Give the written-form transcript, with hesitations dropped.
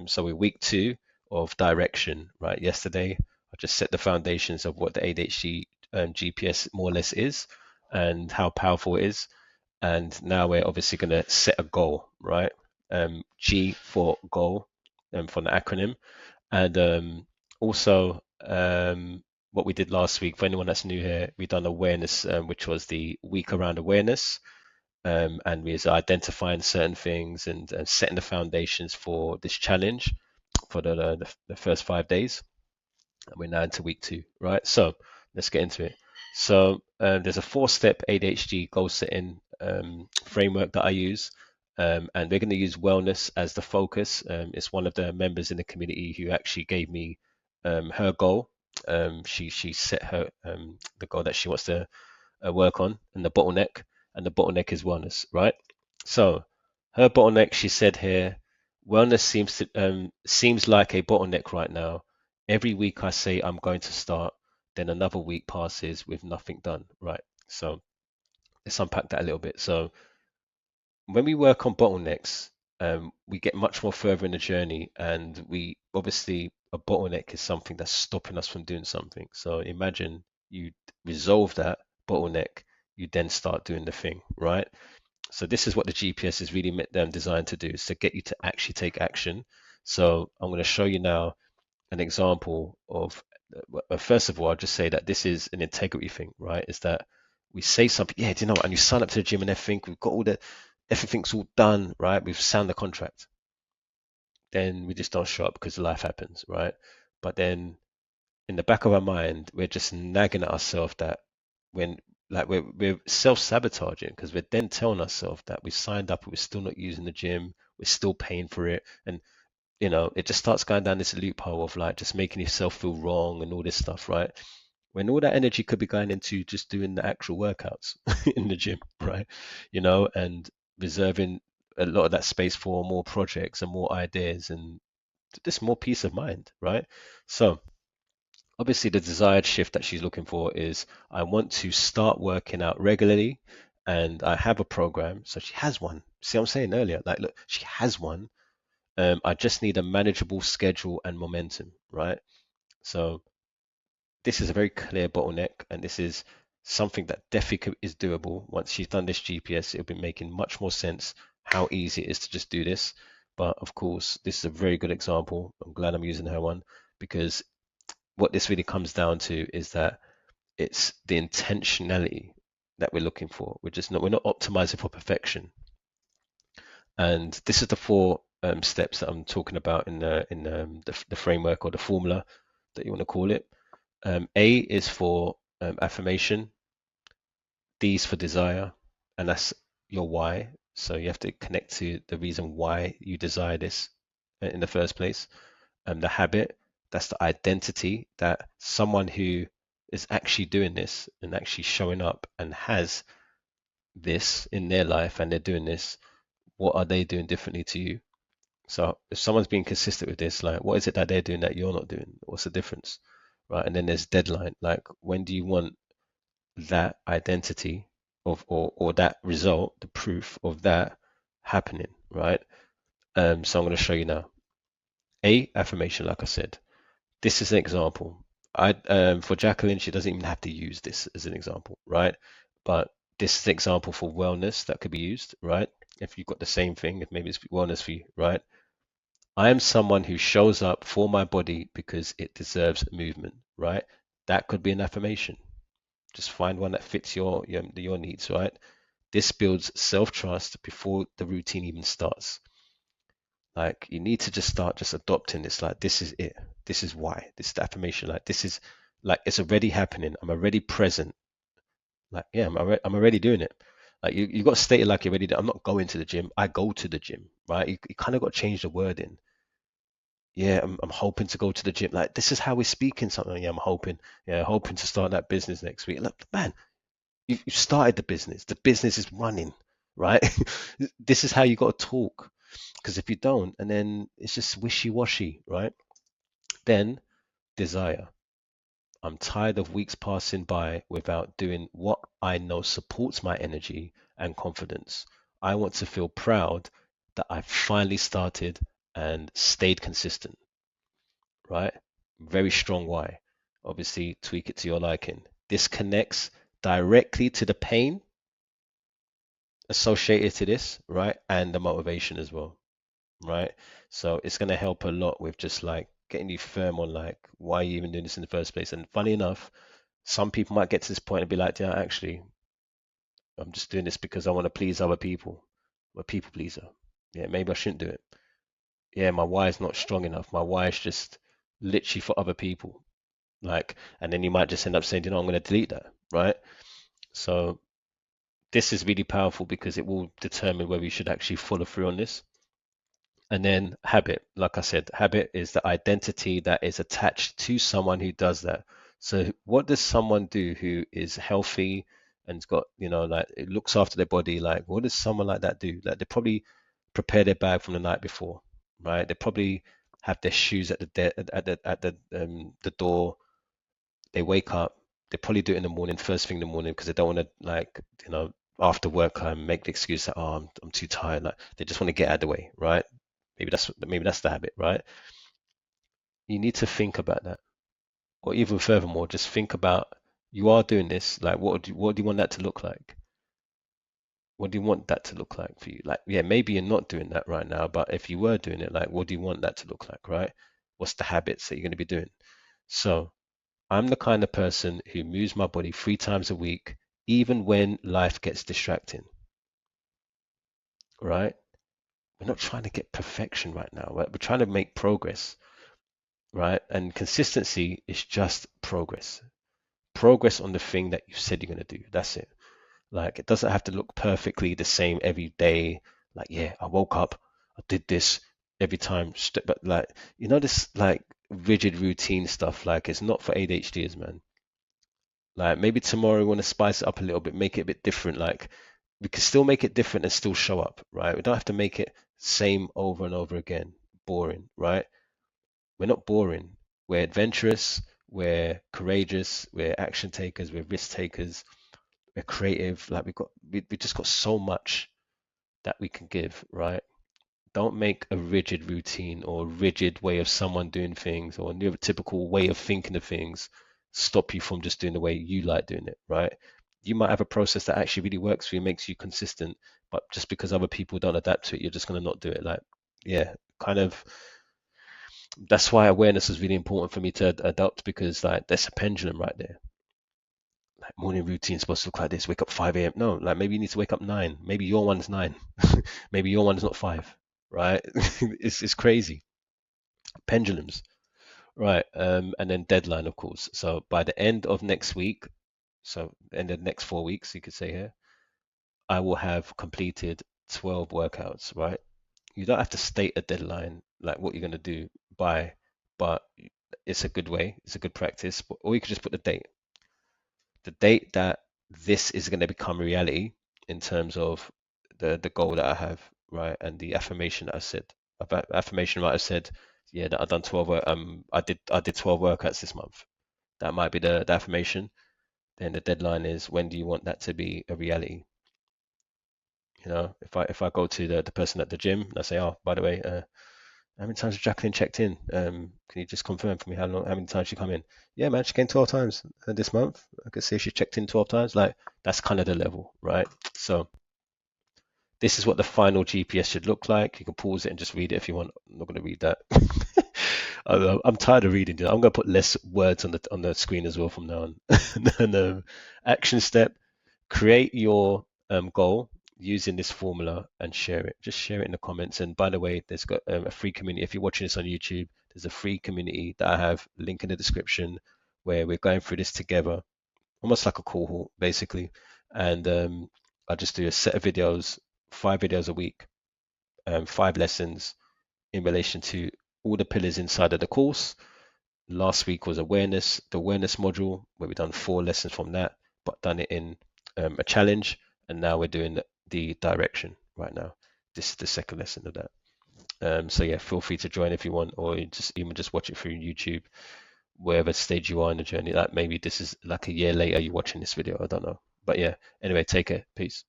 So we're week 2 of direction, right? Yesterday, I just set the foundations of what the ADHD GPS more or less is and how powerful it is. And now we're obviously going to set a goal, right? G for goal, from the acronym. And also, what we did last week, for anyone that's new here, we done awareness, which was the week around awareness. And we was identifying certain things and setting the foundations for this challenge for the first 5 days. And we're now into week 2, right? So let's get into it. So there's a 4-step ADHD goal setting framework that I use. And we're going to use wellness as the focus. It's one of the members in the community who actually gave me her goal. She set her the goal that she wants to work on, and the bottleneck is wellness, right? So her bottleneck, she said here, wellness seems like a bottleneck right now. Every week I say I'm going to start, then another week passes with nothing done, right? So let's unpack that a little bit. So when we work on bottlenecks, we get much more further in the journey, and we obviously a bottleneck is something that's stopping us from doing something. So imagine you resolve that bottleneck, you then start doing the thing, right? So this is what the GPS is really designed to do, is to get you to actually take action. So I'm going to show you now an example of, first of all, I'll just say that this is an integrity thing, right? Is that we say something, yeah, do you know what? And you sign up to the gym and everything, we've got everything's all done, right? We've signed the contract. Then we just don't show up because life happens, right? But then in the back of our mind, we're just nagging at ourselves that when like we're self-sabotaging because we're then telling ourselves that we signed up, but we're still not using the gym, we're still paying for it, and it just starts going down this loophole of like just making yourself feel wrong and all this stuff, right? When all that energy could be going into just doing the actual workouts in the gym, right? And reserving a lot of that space for more projects and more ideas and just more peace of mind, right? So obviously the desired shift that she's looking for is I want to start working out regularly and I have a program. So she has one. See what I'm saying earlier? Like, look, she has one. I just need a manageable schedule and momentum, right? So this is a very clear bottleneck, and this is something that definitely is doable. Once she's done this GPS, it'll be making much more sense how easy it is to just do this. But of course, this is a very good example. I'm glad I'm using her one because what this really comes down to is that it's the intentionality that we're looking for. We're not optimizing for perfection. And this is the 4 steps that I'm talking about in the framework or the formula that you want to call it. A is for affirmation, D is for desire, and that's your why. So you have to connect to the reason why you desire this in the first place. The habit, that's the identity that someone who is actually doing this and actually showing up and has this in their life and they're doing this, what are they doing differently to you? So if someone's being consistent with this, like what is it that they're doing that you're not doing? What's the difference? Right. And then there's deadline. Like when do you want that identity of or that result, the proof of that happening, right? So I'm going to show you now. A, affirmation, like I said. This is an example. For Jacqueline, she doesn't even have to use this as an example, right? But this is an example for wellness that could be used, right? If you've got the same thing, if maybe it's wellness for you, right? I am someone who shows up for my body because it deserves movement, right? That could be an affirmation. Just find one that fits your needs, right? This builds self-trust before the routine even starts. Like you need to just start just adopting this. Like this is it. This is why. This is the affirmation. Like this is like it's already happening. I'm already present. Like yeah, I'm already doing it. Like you got to state it like you're ready. I'm not going to the gym. I go to the gym, right? You kind of got to change the wording. Yeah, I'm hoping to go to the gym. Like this is how we're speaking something. Yeah, I'm hoping. Yeah, hoping to start that business next week. Look, man, you've started the business. The business is running, right? This is how you got to talk. Because if you don't, and then it's just wishy-washy, right? Then desire. I'm tired of weeks passing by without doing what I know supports my energy and confidence. I want to feel proud that I finally started and stayed consistent, right? Very strong why. Obviously, tweak it to your liking. This connects directly to the pain associated to this, right? And the motivation as well, right? So it's going to help a lot with just like getting you firm on like why you even doing this in the first place. And funny enough, some people might get to this point and be like, yeah, actually, I'm just doing this because I want to please other people. I'm a people pleaser. Yeah, maybe I shouldn't do it. Yeah, my why is not strong enough. My why is just literally for other people. Like, and then you might just end up saying, you know, I'm going to delete that, right? So this is really powerful because it will determine whether you should actually follow through on this. And then habit, like I said, habit is the identity that is attached to someone who does that. So what does someone do who is healthy and's got, you know, like it looks after their body? Like what does someone like that do? Like they probably prepare their bag from the night before, right? They probably have their shoes at the door. They wake up, they probably do it in the morning, first thing in the morning, because they don't want to like, you know, after work time make the excuse that oh I'm too tired. Like they just want to get out of the way, right? Maybe that's the habit, right? You need to think about that. Or even furthermore, just think about you are doing this, like what do you want that to look like? What do you want that to look like for you? Like, yeah, maybe you're not doing that right now, but if you were doing it, like what do you want that to look like, right? What's the habits that you're going to be doing? So I'm the kind of person who moves my body 3 times a week, even when life gets distracting, right? We're not trying to get perfection right now, right? We're trying to make progress, right? And consistency is just progress. Progress on the thing that you said you're going to do. That's it. Like, it doesn't have to look perfectly the same every day. Like, yeah, I woke up, I did this every time. But, like, you know, this like rigid routine stuff, like, it's not for ADHDers, man. Like maybe tomorrow we want to spice it up a little bit, make it a bit different. Like we can still make it different and still show up, right? We don't have to make it same over and over again. Boring, right? We're not boring. We're adventurous, we're courageous, we're action takers, we're risk takers, we're creative. Like we just got so much that we can give, right? Don't make a rigid routine or a rigid way of someone doing things or a neurotypical way of thinking of things stop you from just doing the way you like doing it, right? You might have a process that actually really works for you, makes you consistent, but just because other people don't adapt to it, you're just going to not do it. Like, yeah, kind of. That's why awareness is really important for me to adopt because, like, there's a pendulum right there. Like, morning routine is supposed to look like this: wake up 5 a.m. No, like maybe you need to wake up 9. Maybe your one's 9. Maybe your one's not 5, right? It's crazy. Pendulums, right? And then deadline, of course. So by the end of next week, so in the next 4 weeks, you could say here, I will have completed 12 workouts, right? You don't have to state a deadline, like what you're going to do by, but it's a good way, it's a good practice. Or you could just put the date that this is going to become reality in terms of the goal that I have, right? And the affirmation that I said. About affirmation might have said, yeah, that I've done 12 I did 12 workouts this month. That might be the affirmation. Then the deadline is when do you want that to be a reality? You know, if I go to the person at the gym and I say, oh, by the way, how many times has Jacqueline checked in? Can you just confirm for me how many times she come in? Yeah, man, she came 12 times this month. I could say she checked in 12 times. Like that's kind of the level, right? So this is what the final GPS should look like. You can pause it and just read it if you want. I'm not going to read that. I'm tired of reading it. I'm going to put less words on the screen as well from now on. And action step: create your goal using this formula and share it. Just share it in the comments. And by the way, there's got a free community. If you're watching this on YouTube, there's a free community that I have link in the description where we're going through this together, almost like a cohort basically. And I just do a set of videos, 5 videos a week, 5 lessons in relation to all the pillars inside of the course. Last week was awareness, the awareness module, where we've done 4 lessons from that, but done it in a challenge. And now we're doing the direction right now. This is the second lesson of that. So yeah, feel free to join if you want, or just watch it through YouTube, wherever stage you are in the journey. Like maybe this is like a year later you're watching this video. I don't know. But yeah, anyway, take care. Peace.